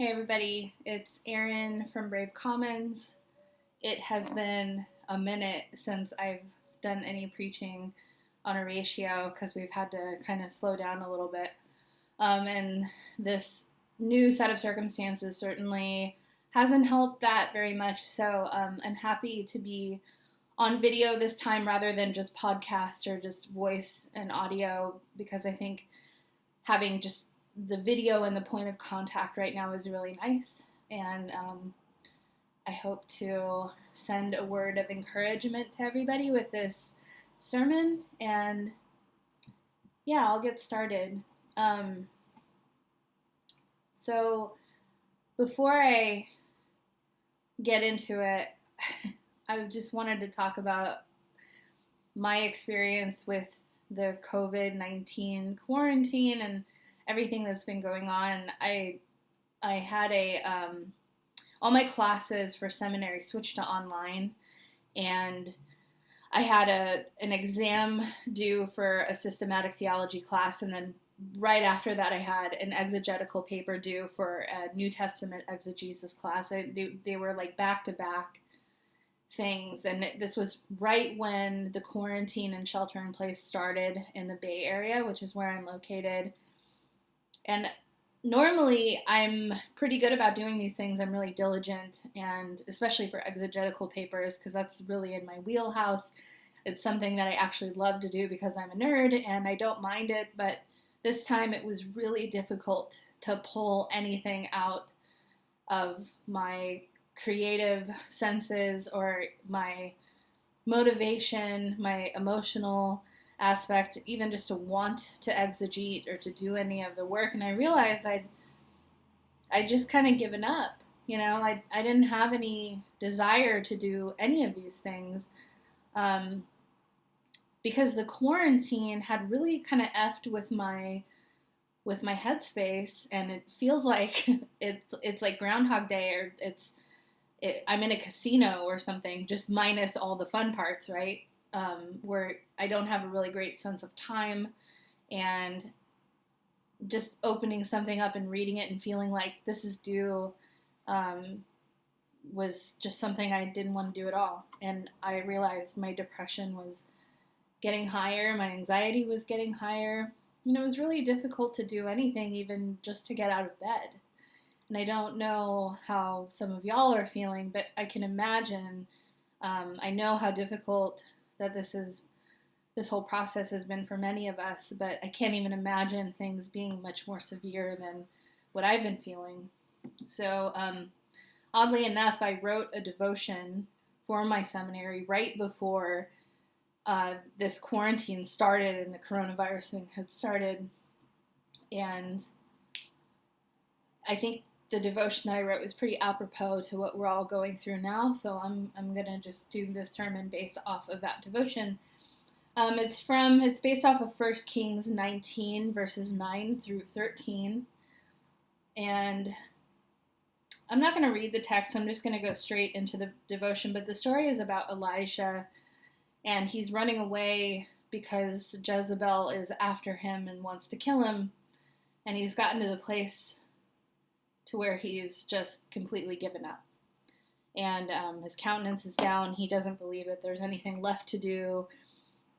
Hey everybody, it's Erin from Brave Commons. It has been a minute since I've done any preaching on a ratio because we've had to kind of slow down a little bit. And this new set of circumstances certainly hasn't helped that very much. So I'm happy to be on video this time rather than just podcast or just voice and audio because I think having just the video and the point of contact right now is really nice. And I hope to send a word of encouragement to everybody with this sermon. And yeah, I'll get started. So before I get into it, I just wanted to talk about my experience with the COVID-19 quarantine and everything that's been going on. I had all my classes for seminary switched to online, and I had an exam due for a systematic theology class, and then right after that I had an exegetical paper due for a New Testament exegesis class. They were like back-to-back things, and this was right when the quarantine and shelter in place started in the Bay Area, which is where I'm located. And normally I'm pretty good about doing these things. I'm really diligent, and especially for exegetical papers, because that's really in my wheelhouse. It's something that I actually love to do because I'm a nerd and I don't mind it, but this time it was really difficult to pull anything out of my creative senses or my motivation, my emotional aspect, even just to want to exegete or to do any of the work. And I realized I'd just kind of given up. I didn't have any desire to do any of these things because the quarantine had really kind of effed with my headspace, and it feels like it's like Groundhog Day, or I'm in a casino or something, just minus all the fun parts, right? Where I don't have a really great sense of time, and just opening something up and reading it and feeling like this is due was just something I didn't want to do at all. And I realized my depression was getting higher, my anxiety was getting higher. It was really difficult to do anything, even just to get out of bed. And I don't know how some of y'all are feeling, but I can imagine. I know how difficult that this whole process has been for many of us, but I can't even imagine things being much more severe than what I've been feeling. So oddly enough, I wrote a devotion for my seminary right before this quarantine started and the coronavirus thing had started. And I think the devotion that I wrote was pretty apropos to what we're all going through now, so I'm going to just do this sermon based off of that devotion. It's based off of 1 Kings 19, verses 9 through 13, and I'm not going to read the text, I'm just going to go straight into the devotion, but the story is about Elijah, and he's running away because Jezebel is after him and wants to kill him, and he's gotten to the place to where he's just completely given up. And his countenance is down. He doesn't believe that there's anything left to do,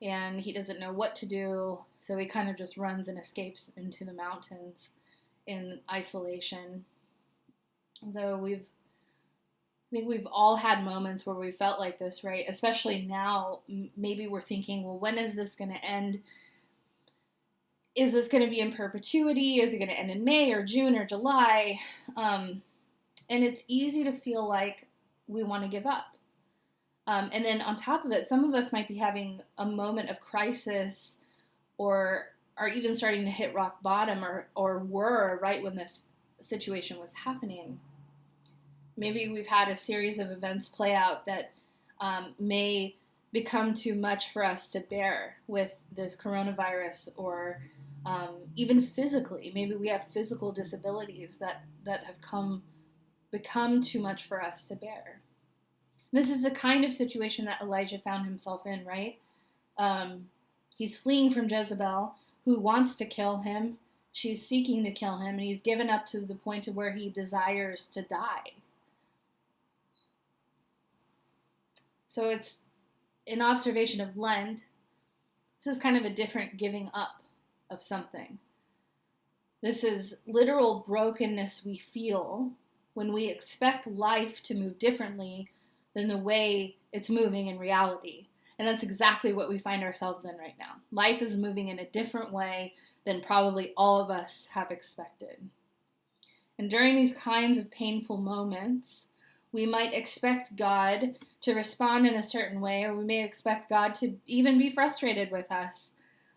and he doesn't know what to do, so he kind of just runs and escapes into the mountains in isolation. So I think we've all had moments where we felt like this, right? Especially now, maybe we're thinking, well, when is this going to end? Is this going to be in perpetuity? Is it going to end in May or June or July? And it's easy to feel like we want to give up. And then on top of it, some of us might be having a moment of crisis, or are even starting to hit rock bottom, or were right when this situation was happening. Maybe we've had a series of events play out that may become too much for us to bear with this coronavirus, or even physically. Maybe we have physical disabilities that have become too much for us to bear. This is the kind of situation that Elijah found himself in, right? He's fleeing from Jezebel, who wants to kill him, She's seeking to kill him, and he's given up to the point of where he desires to die. So it's an observation of Lent. This is kind of a different giving up of something. This is literal brokenness we feel when we expect life to move differently than the way it's moving in reality. And that's exactly what we find ourselves in right now. Life is moving in a different way than probably all of us have expected. And during these kinds of painful moments, we might expect God to respond in a certain way, or we may expect God to even be frustrated with us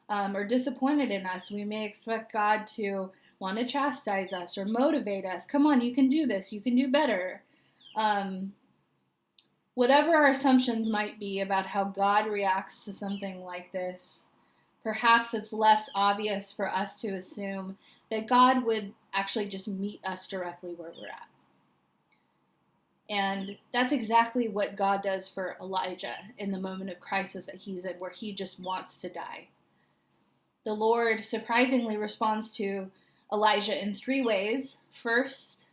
or disappointed in us. We may expect God to want to chastise us or motivate us. Come on, you can do this. You can do better. Whatever our assumptions might be about how God reacts to something like this, perhaps it's less obvious for us to assume that God would actually just meet us directly where we're at. And that's exactly what God does for Elijah in the moment of crisis that he's in, where he just wants to die. The Lord surprisingly responds to Elijah in 3 ways. First,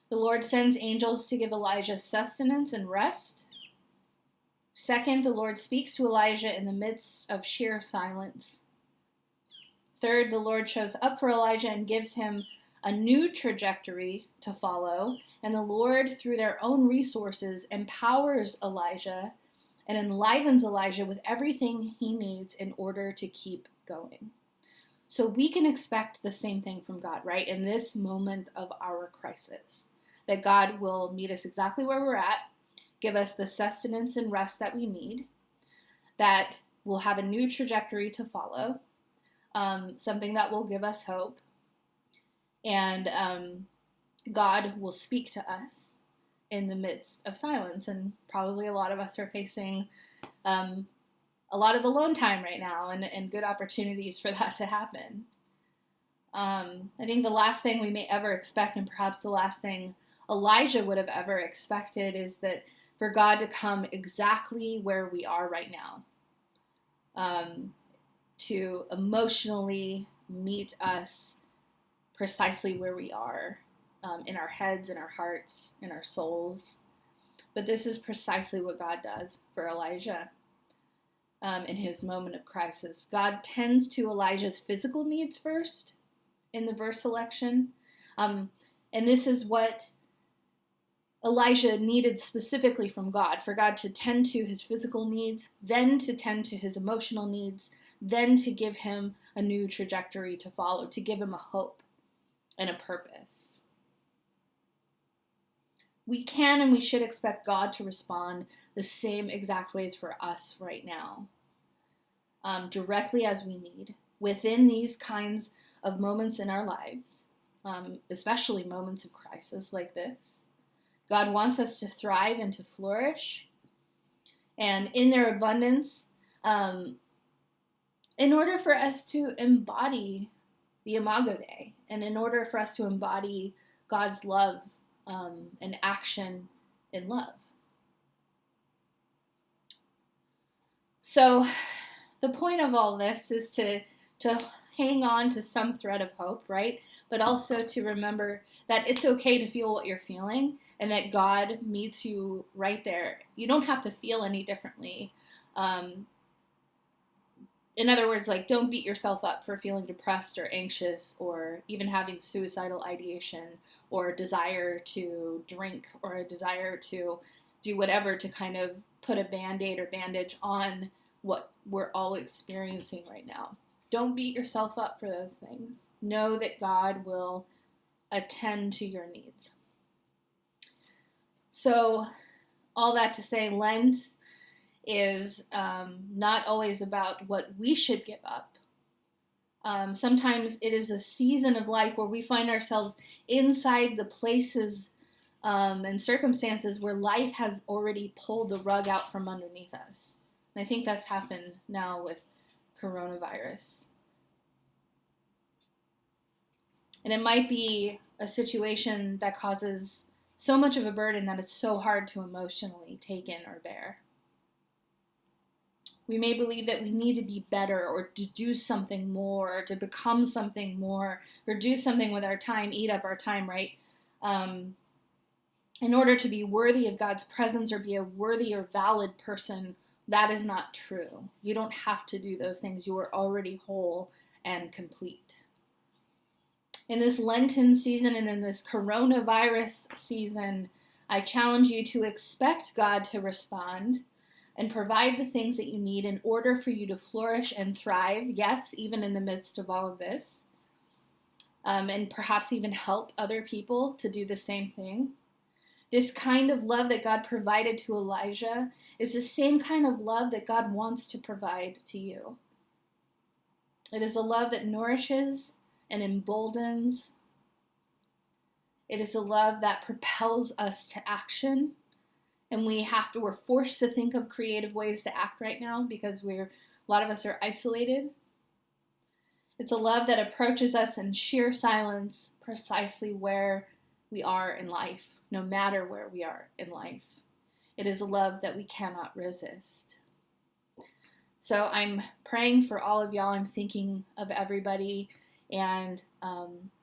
the Lord sends angels to give Elijah sustenance and rest. Second, the Lord speaks to Elijah in the midst of sheer silence. Third, the Lord shows up for Elijah and gives him a new trajectory to follow. And the Lord, through their own resources, empowers Elijah and enlivens Elijah with everything he needs in order to keep going. So we can expect the same thing from God, right? In this moment of our crisis, that God will meet us exactly where we're at, give us the sustenance and rest that we need, that we'll have a new trajectory to follow, something that will give us hope, and God will speak to us in the midst of silence. And probably a lot of us are facing a lot of alone time right now, and good opportunities for that to happen. I think the last thing we may ever expect, and perhaps the last thing Elijah would have ever expected, is that for God to come exactly where we are right now, to emotionally meet us precisely where we are, in our heads, in our hearts, in our souls. But this is precisely what God does for Elijah in his moment of crisis. God tends to Elijah's physical needs first in the verse selection. And this is what Elijah needed specifically from God, for God to tend to his physical needs, then to tend to his emotional needs, then to give him a new trajectory to follow, to give him a hope and a purpose. We can and we should expect God to respond the same exact ways for us right now, directly as we need, within these kinds of moments in our lives, especially moments of crisis like this. God wants us to thrive and to flourish, and in their abundance, in order for us to embody the Imago Dei, and in order for us to embody God's love and action in love. So the point of all this is to hang on to some thread of hope, right? But also to remember that it's okay to feel what you're feeling, and that God meets you right there. You don't have to feel any differently. In other words, like, don't beat yourself up for feeling depressed or anxious, or even having suicidal ideation, or a desire to drink, or a desire to do whatever to kind of put a band-aid or bandage on what we're all experiencing right now. Don't beat yourself up for those things. Know that God will attend to your needs. So, all that to say, Lent is not always about what we should give up. Sometimes it is a season of life where we find ourselves inside the places and circumstances where life has already pulled the rug out from underneath us. And I think that's happened now with coronavirus. And it might be a situation that causes so much of a burden that it's so hard to emotionally take in or bear. We may believe that we need to be better or to do something more or to become something more or do something with our time, eat up our time, right? In order to be worthy of God's presence or be a worthy or valid person. That is not true. You don't have to do those things. You are already whole and complete. In this Lenten season and in this coronavirus season, I challenge you to expect God to respond and provide the things that you need in order for you to flourish and thrive, yes, even in the midst of all of this, and perhaps even help other people to do the same thing. This kind of love that God provided to Elijah is the same kind of love that God wants to provide to you. It is a love that nourishes and emboldens. It is a love that propels us to action. And we're forced to think of creative ways to act right now because a lot of us are isolated. It's a love that approaches us in sheer silence, precisely where we are in life, no matter where we are in life. It is a love that we cannot resist. So I'm praying for all of y'all. I'm thinking of everybody, and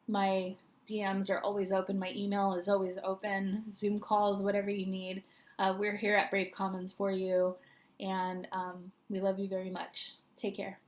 my DMs are always open. My email is always open. Zoom calls, whatever you need. We're here at Brave Commons for you, and we love you very much. Take care.